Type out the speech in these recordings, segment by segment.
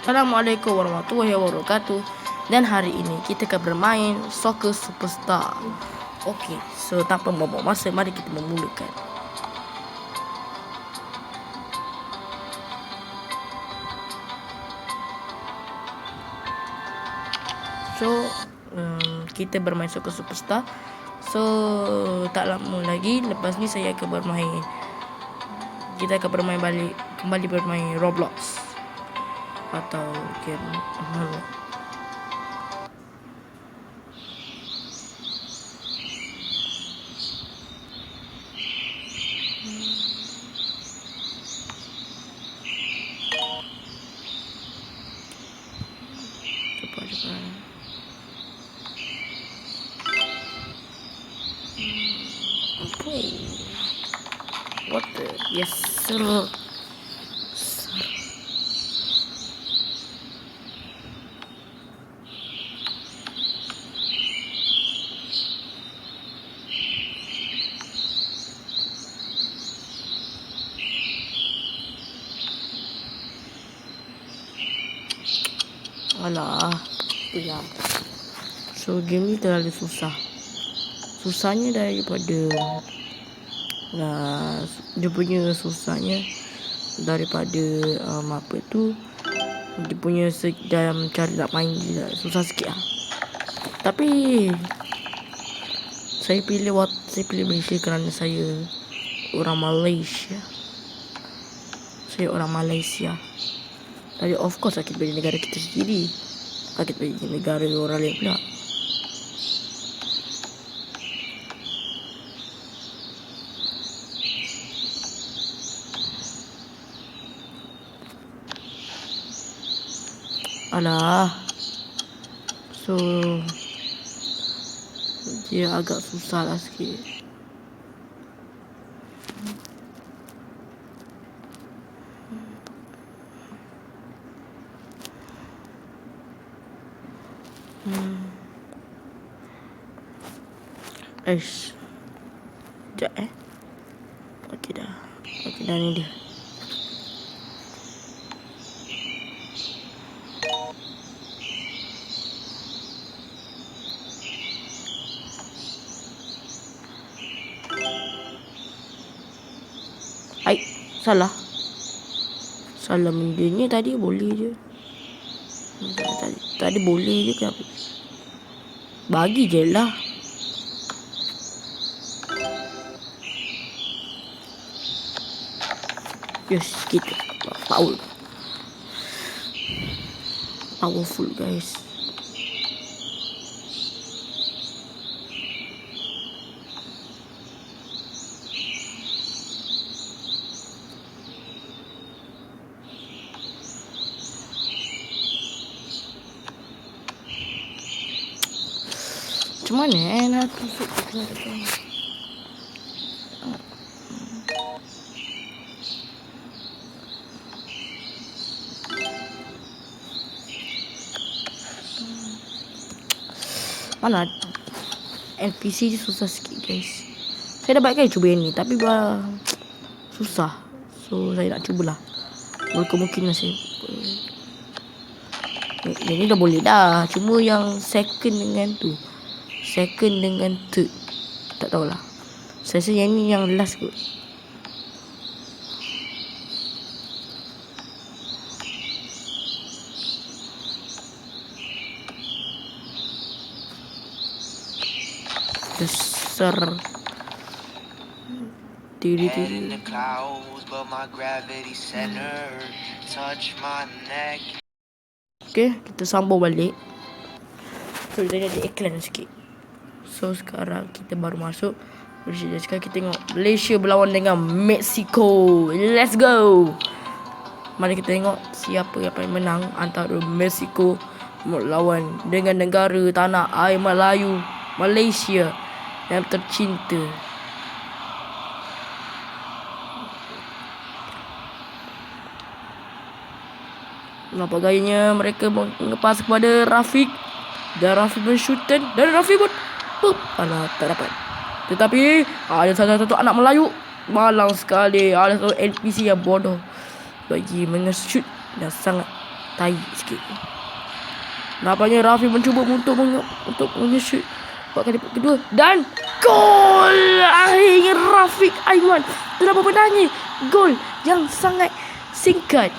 Assalamualaikum warahmatullahi wabarakatuh. Dan hari ini kita akan bermain Soccer Superstar. Okey, so tanpa membuang masa, mari kita memulakan. So kita bermain Soccer Superstar. So tak lama lagi lepas ni saya akan bermain. Kita akan bermain kembali bermain Roblox atau game cepat. What the? Yes, sir. Alah, ya. So game ni terlalu susah. Susahnya daripada dia punya susahnya daripada apa tu, dia punya dalam cara nak main dia susah sikit lah. Tapi saya pilih Malaysia kerana saya orang Malaysia. Jadi of course kita beli negara kita sendiri. Kita beli negara orang lain pula. Alah. So dia agak susah lah sikit. Sekejap Okey dah ni dia. Salah bendanya tadi boleh je. Tadi boleh je kenapa? Bagi je lah. Yes, kita powerful guys. Macam mana nak tusuk mana NPC je susah sikit guys. Saya dah banyak kali cuba yang ni tapi susah. So saya nak cubalah. Berkemungkinan saya ini dah boleh dah. Cuma yang second dengan third tak tahulah. Saya rasa yang ni yang last kot. Besar diri. Okay, kita sambung balik. So dia ada iklan sikit. So sekarang kita baru masuk. Sekarang kita tengok Malaysia berlawan dengan Mexico. Let's go. Mari kita tengok siapa yang paling menang antara Mexico melawan dengan negara tanah air Melayu, Malaysia yang tercinta. Nampak gayanya mereka mengepas kepada Rafiq. Dan Rafiq menshootan. Dan Rafiq pun alah, tak dapat. Tetapi ada satu anak Melayu malang sekali. Ada satu NPC yang bodoh bagi mengeshoot dan sangat tai sikit. Nampaknya Rafiq mencuba untuk menge-shoot buat kali kedua dan gol. Akhirnya Rafiq Aiman telah memenangi gol yang sangat singkat.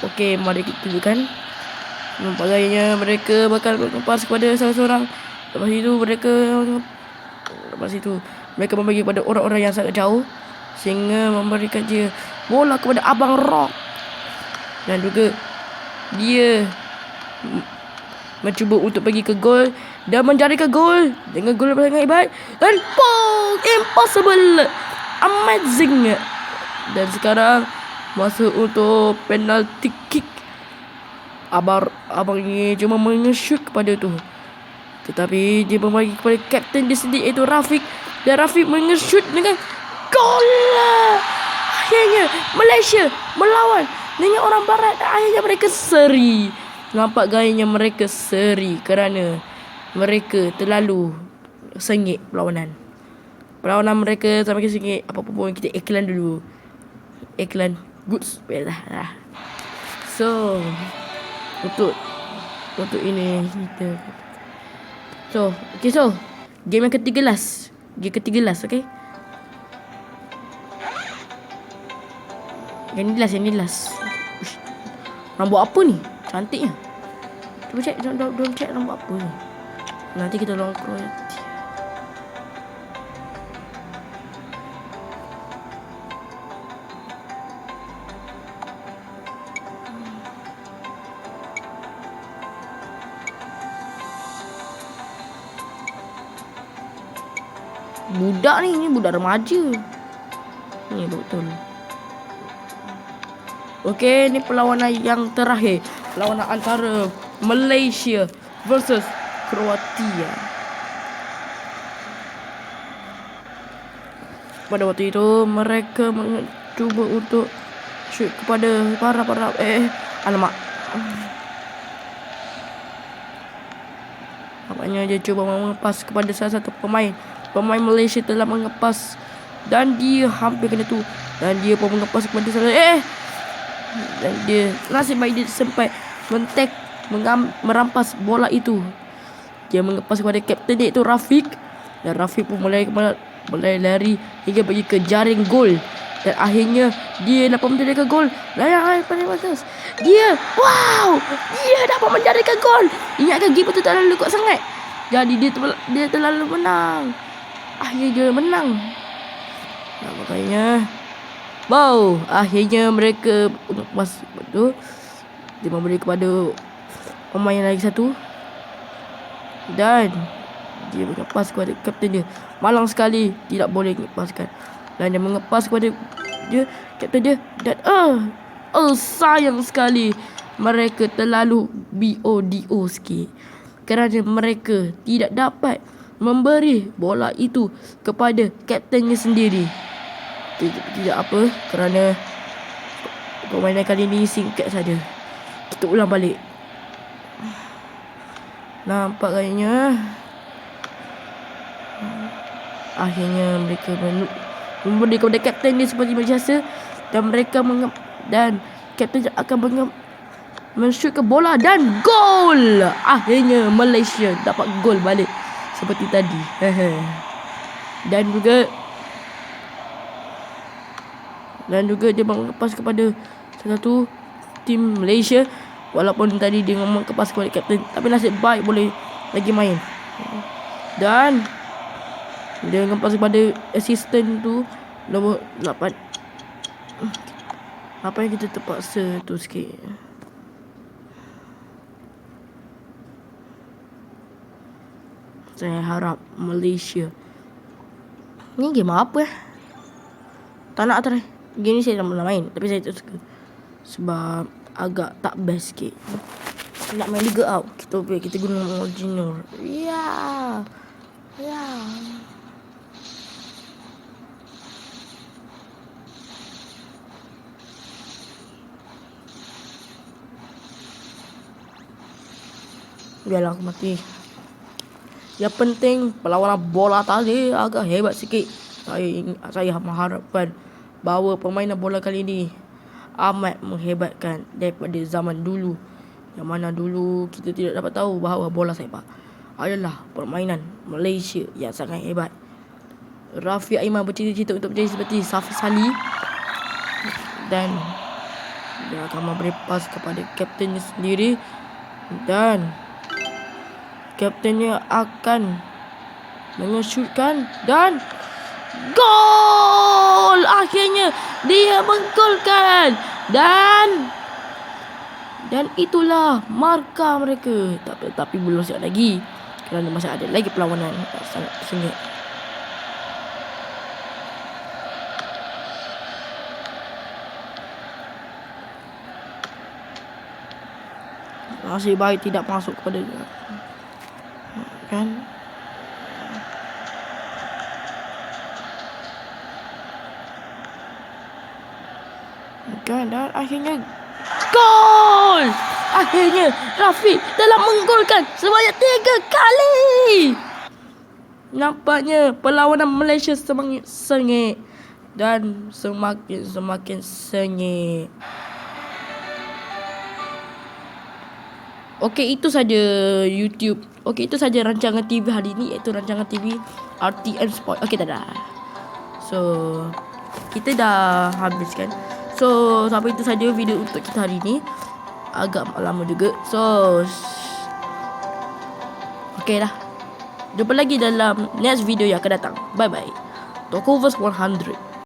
Okey, mari kita tunjukkan. Nampaknya mereka bakal mengepas kepada salah seorang. Lepas itu mereka membagi kepada orang-orang yang sangat jauh sehingga memberikan dia bola kepada Abang Rock. Dan juga dia mencuba untuk pergi ke gol dan menjadikan gol dengan gol yang sangat hebat dan ball impossible, amazing. Dan sekarang masuk untuk penalty kick. Abang ini cuma menge-shoot kepada tu, tetapi dia membagi kepada kapten dia sendiri iaitu Rafiq, dan Rafiq menge-shoot dengan gol. Akhirnya Malaysia melawan dengan orang barat. Akhirnya mereka seri. Nampak gayanya mereka seri kerana mereka terlalu sengit perlawanan mereka sampai sengit. Apa-apa pun kita iklan dulu. Iklan goods. So untuk ini kita so game yang ketiga last. Okay. Yang ni last. Ush. Rambut apa ni? Cantiknya. Cuba check, don't check rambut apa ni. Nanti kita lawan Kroasia. Budak ni budak remaja. Ni betul. Okey, ni perlawanan yang terakhir. Perlawanan antara Malaysia versus Kroasia. Pada waktu itu mereka mencuba untuk shoot kepada para alamak. Nampaknya dia cuba mengepas kepada salah satu pemain Malaysia telah mengepas dan dia hampir kena tu, dan dia pun mengepas kepada dan dia nasib baik dia sempat merampas bola itu. Dia mengepas kepada kapten dia iaitu Rafiq, dan Rafiq pun mulai lari hingga pergi ke jaring gol, dan akhirnya dia dapat menjadikan gol. Layang paling bagus. Dia dapat menjadikan gol. Ingatkan game itu terlalu kuat sangat. Jadi dia terlalu menang. Akhirnya dia menang. Nah, makanya akhirnya mereka lepas tu dia memberi kepada pemain lagi satu, dan dia mengepas kepada kapten dia. Malang sekali tidak boleh lepaskan, dan dia mengepas kepada kapten dia, dan sayang sekali mereka terlalu BODO sikit kerana mereka tidak dapat memberi bola itu kepada kaptennya sendiri. Tidak apa, kerana permainan kali ini singkat saja. Kita ulang balik. Nampak kayaknya akhirnya mereka memberi kepada kapten dia seperti biasa, dan mereka dan kapten akan men-shoot ke bola dan gol. Akhirnya Malaysia dapat gol balik seperti tadi. Dan juga dia mengepas kepada satu tim Malaysia, walaupun tadi dia mengepas kepada kapten, tapi nasib baik boleh lagi main. Dan dia mengepas kepada asisten tu nombor 8. Apa yang kita terpaksa tu sikit. Saya harap Malaysia. Ni game apa tak nak try. Game ni saya dah pernah main, tapi saya tak suka sebab agak tak best sikit. Nak main Liga Out, kita guna original. Ya. Biarlah aku mati. Yang penting perlawanan bola tadi agak hebat sikit. Saya mengharapkan bahawa permainan bola kali ini amat menghebatkan daripada zaman dulu. Yang mana dulu kita tidak dapat tahu bahawa bola sepak adalah permainan Malaysia yang sangat hebat. Rafiq Aiman bercita-cita untuk menjadi seperti Safi Salih, dan dia akan memberi pas kepada kaptennya sendiri, dan kaptennya akan mengesutkan dan gol! Akhirnya dia menggolkan, dan itulah markah mereka. Tapi belum siap lagi kerana masih ada lagi perlawanan sangat sengit. Masih baik tidak masuk kepada kan. Dan akhirnya gol! Akhirnya Rafiq telah menggolkan sebanyak 3 kali. Nampaknya perlawanan Malaysia semakin sengit dan semakin sengit. Okey, itu saja YouTube. Okey, itu saja rancangan TV hari ini, iaitu rancangan TV RTM Sport. Okey, dadah. So, kita dah habiskan. So, sampai itu saja video untuk kita hari ini. Agak lama juga. So, okey lah. Jumpa lagi dalam next video yang akan datang. Bye bye. Talkovers 100.